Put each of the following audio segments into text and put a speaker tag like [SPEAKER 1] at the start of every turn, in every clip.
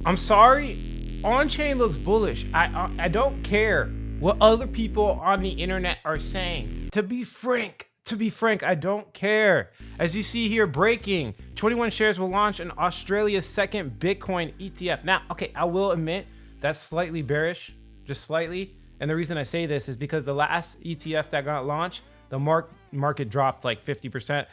[SPEAKER 1] I'm sorry, on-chain looks bullish. I don't care what other people on the internet are saying. To be frank, I don't care. As you see here, breaking, 21 shares will launch in Australia's second Bitcoin ETF. Now, okay, I will admit that's slightly bearish, just slightly. And the reason I say this is because the last ETF that got launched, the market dropped like 50%.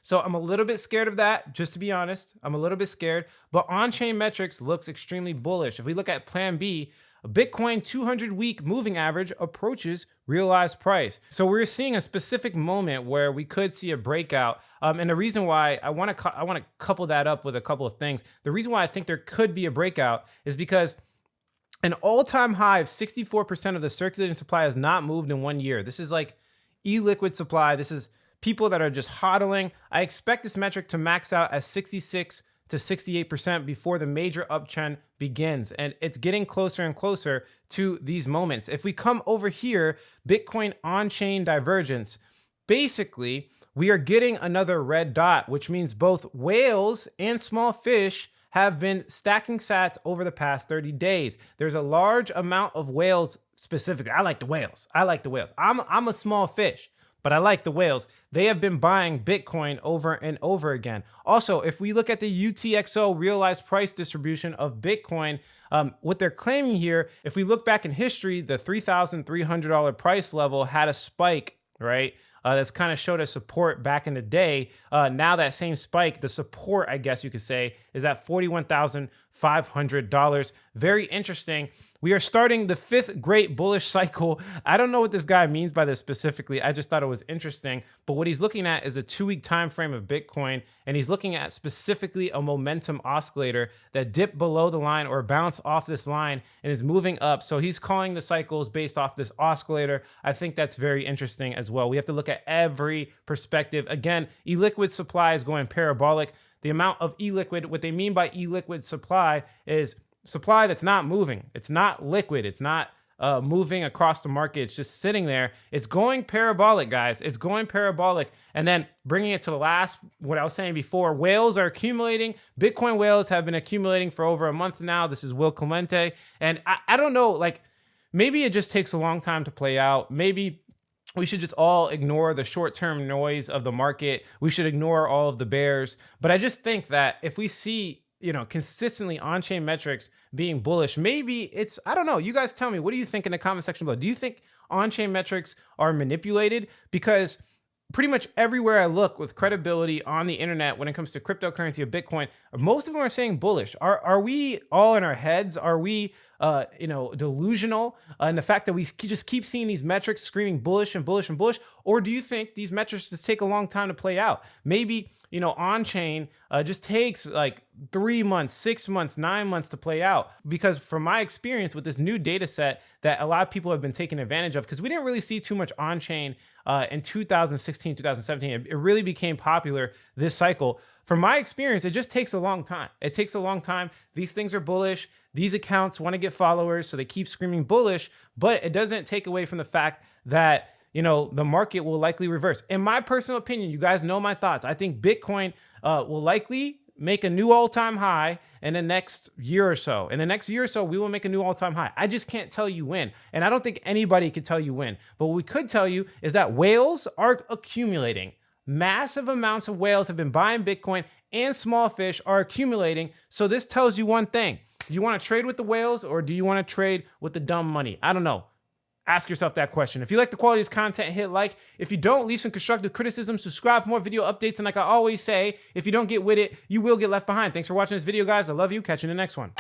[SPEAKER 1] So I'm a little bit scared of that, just to be honest. I'm a little bit scared, but on-chain metrics looks extremely bullish. If we look at Plan B, a Bitcoin 200-week moving average approaches realized price. So we're seeing a specific moment where we could see a breakout. And the reason why I want to couple that up with a couple of things. The reason why I think there could be a breakout is because an all-time high of 64% of the circulating supply has not moved in 1 year. This is like e-liquid supply. This is people that are just hodling. I expect this metric to max out at 66 to 68% before the major uptrend begins. And it's getting closer and closer to these moments. If we come over here, Bitcoin on-chain divergence, basically, we are getting another red dot, which means both whales and small fish have been stacking sats over the past 30 days. There's a large amount of whales specifically. I like the whales. I'm a small fish, but I like the whales. They have been buying Bitcoin over and over again. Also, if we look at the UTXO realized price distribution of Bitcoin, what they're claiming here, if we look back in history, the $3,300 price level had a spike, right? That's kind of showed us support back in the day. Now that same spike, the support, I guess you could say, is at $41,500. Very interesting. We are starting the fifth great bullish cycle. I don't know what this guy means by this specifically. I just thought it was interesting. But what he's looking at is a 2-week time frame of Bitcoin, and he's looking at specifically a momentum oscillator that dipped below the line or bounced off this line and is moving up. So he's calling the cycles based off this oscillator. I think that's very interesting as well. We have to look at every perspective. Again, e-liquid supply is going parabolic. The amount of e-liquid, what they mean by e-liquid supply is supply that's not moving. It's not liquid. It's not moving across the market. It's just sitting there. It's going parabolic, guys. It's going parabolic. And then bringing it to the last, what I was saying before, whales are accumulating. Bitcoin whales have been accumulating for over a month now. This is Will Clemente. And I don't know, like, maybe it just takes a long time to play out. Maybe we should just all ignore the short-term noise of the market. We should ignore all of the bears. But I just think that if we see, consistently on-chain metrics being bullish, maybe it's, I don't know. You guys tell me, what do you think in the comment section below? Do you think on-chain metrics are manipulated? Because pretty much everywhere I look with credibility on the internet when it comes to cryptocurrency or Bitcoin, most of them are saying bullish. Are we all in our heads? Are we delusional in the fact that we just keep seeing these metrics screaming bullish and bullish and bullish? Or do you think these metrics just take a long time to play out? Maybe, on-chain just takes like 3 months, 6 months, 9 months to play out. Because from my experience with this new data set that a lot of people have been taking advantage of, because we didn't really see too much on-chain in 2016, 2017. It really became popular this cycle. From my experience, it just takes a long time. It takes a long time. These things are bullish. These accounts want to get followers, so they keep screaming bullish, but it doesn't take away from the fact that the market will likely reverse. In my personal opinion, you guys know my thoughts. I think Bitcoin will likely make a new all-time high in the next year or so. In the next year or so, we will make a new all-time high. I just can't tell you when. And I don't think anybody could tell you when. But what we could tell you is that whales are accumulating. Massive amounts of whales have been buying Bitcoin, and small fish are accumulating. So this tells you one thing. Do you want to trade with the whales, or do you want to trade with the dumb money? I don't know. Ask yourself that question. If you like the quality of this content, hit like. If you don't, leave some constructive criticism. Subscribe for more video updates. And like I always say, if you don't get with it, you will get left behind. Thanks for watching this video, guys. I love you. Catch you in the next one.